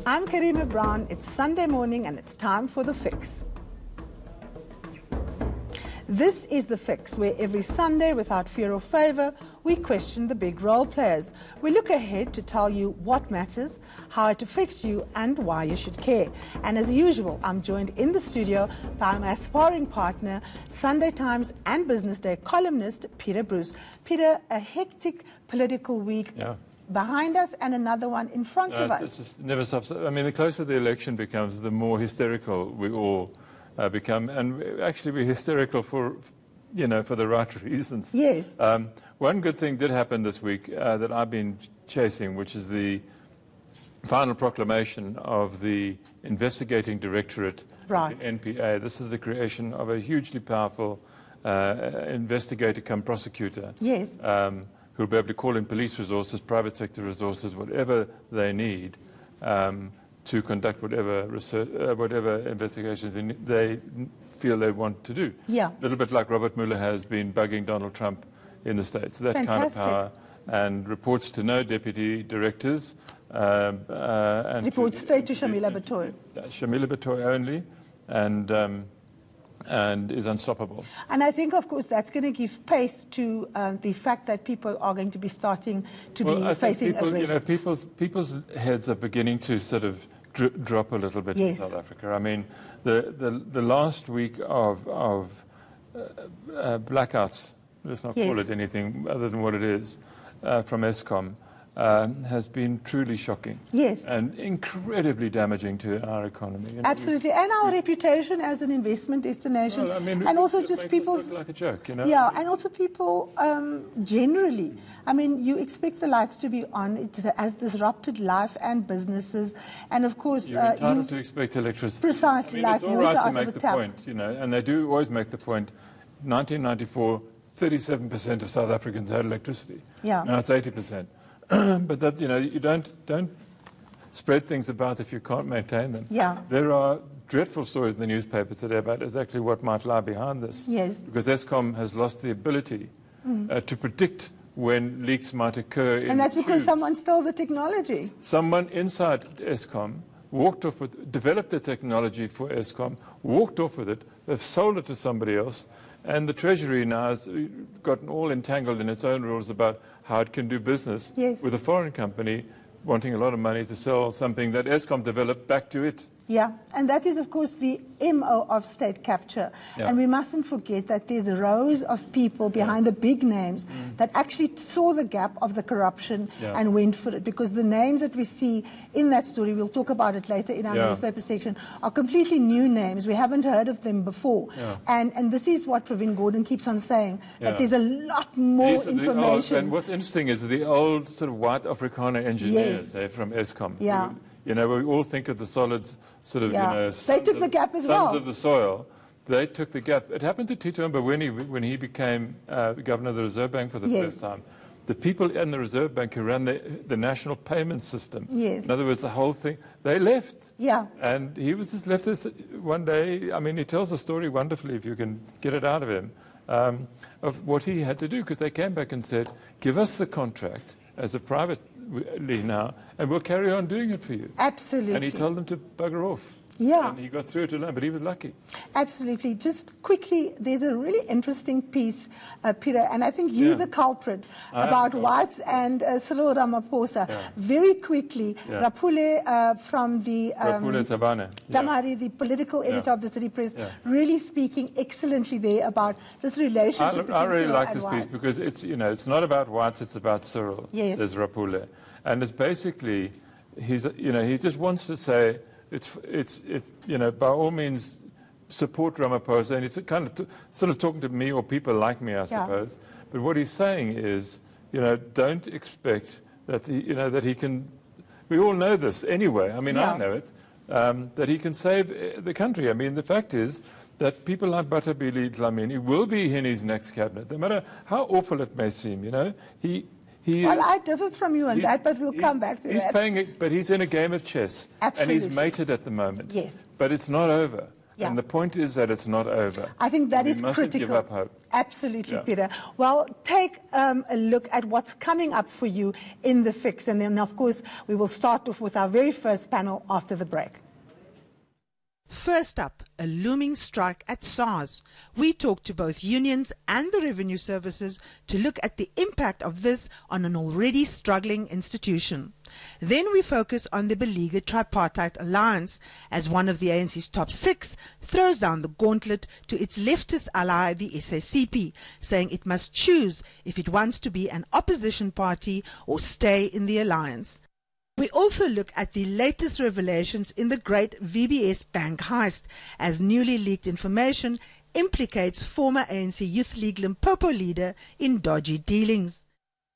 I'm Karima Brown. It's Sunday morning and it's time for The Fix. This is The Fix, where every Sunday, without fear or favor, we question the big role players. We look ahead to tell you what matters, how it affects you, and why you should care. And as usual, I'm joined in the studio by my sparring partner, Sunday Times and Business Day columnist, Peter Bruce. Peter, a hectic political week behind us and another one in front of us. It just never stops. I mean, the closer the election becomes, the more hysterical we all become, and actually we're hysterical for the right reasons. Yes. One good thing did happen this week that I've been chasing, which is the final proclamation of the investigating directorate, right. the NPA. This is the creation of a hugely powerful investigator come prosecutor. Yes. Who'll be able to call in police resources, private sector resources, whatever they need, to conduct whatever research, whatever investigations they feel they want to do. Yeah. A little bit like Robert Mueller has been bugging Donald Trump in the States. That kind of power, and reports to no deputy directors. And reports straight to Shamila Batoy. Shamila Batoy only, and is unstoppable. And I think, of course, that's going to give pace to the fact that people are going to be starting to be facing arrests. People's heads are beginning to sort of drop a little bit in South Africa. I mean, the last week of blackouts, let's not call it anything other than what it is, from Eskom, has been truly shocking. Yes. And incredibly damaging to our economy. Absolutely. And our reputation as an investment destination. Well, I mean, and also just people's... look like a joke, you know? Yeah, and also people generally. I mean, you expect the lights to be on. It has disrupted life and businesses. And, of course... You're entitled to expect electricity. Precisely. I mean, it's all right to make the point, you know, and they do always make the point. 1994, 37% of South Africans had electricity. Yeah. Now it's 80%. But that, you know, you don't spread things about if you can't maintain them. Yeah. There are dreadful stories in the newspaper today about exactly what might lie behind this. Yes. Because Eskom has lost the ability to predict when leaks might occur. And that's because someone stole the technology. Someone inside Eskom walked off with, developed the technology for Eskom, walked off with it, they've sold it to somebody else. And the Treasury now has gotten all entangled in its own rules about how it can do business with a foreign company wanting a lot of money to sell something that Eskom developed back to it. Yeah, and that is, of course, the MO of state capture. Yeah. And we mustn't forget that there's rows of people behind the big names that actually saw the gap of the corruption and went for it. Because the names that we see in that story, we'll talk about it later in our newspaper section, are completely new names. We haven't heard of them before. Yeah. And this is what Pravin Gordhan keeps on saying, that there's a lot more information. And what's interesting is the old sort of white Afrikaner engineers from Eskom. Yeah. You know, we all think of the solids, sort of, you know, they took the gap as well. Sons of the soil. They took the gap. It happened to Tito Mboweni when he became governor of the Reserve Bank for the first time. The people in the Reserve Bank who ran the national payment system, in other words, the whole thing, they left. Yeah. And he was just left this one day. I mean, he tells the story wonderfully, if you can get it out of him, of what he had to do, because they came back and said, give us the contract as a private now, and we'll carry on doing it for you. Absolutely. And he told them to bugger off. Yeah. And he got through it alone, but he was lucky. Absolutely. Just quickly, there's a really interesting piece, Peter, and I think you're the culprit, about whites and Cyril Ramaphosa. Yeah. Very quickly, Rapule from the... Rapule Tamari, the political editor of the City Press, really speaking excellently there about this relationship between I really Cyril like and this whites. it's because it's, you know, it's not about whites, it's about Cyril, says Rapule. And it's basically, he just wants to say, it's you know, by all means support Ramaphosa, and it's kind of sort of talking to me or people like me, I suppose. But what he's saying is, you know, don't expect that that he can. We all know this anyway. I mean, I know it, that he can save the country. I mean, the fact is that people like Batabile Dlamini will be in his next cabinet, no matter how awful it may seem. You know, well, I differ from you on that, but we'll come back to that. He's playing it, but he's in a game of chess. Absolutely. And he's mated at the moment. Yes. But it's not over. Yeah. And the point is that it's not over. I think that is we mustn't critical. give up hope. Absolutely, Yeah. Peter. Well, take a look at what's coming up for you in the fix. And then, of course, we will start off with our very first panel after the break. First up, a looming strike at SARS. We talked to both unions and the revenue services to look at the impact of this on an already struggling institution. Then we focus on the beleaguered tripartite alliance, as one of the ANC's top 6 throws down the gauntlet to its leftist ally, the SACP, saying it must choose if it wants to be an opposition party or stay in the alliance. We also look at the latest revelations in the great VBS bank heist, as newly leaked information implicates former ANC Youth League Limpopo leader in dodgy dealings.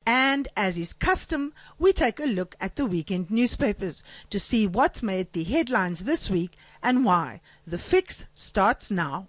And as is custom, we take a look at the weekend newspapers to see what's made the headlines this week and why. The fix starts now.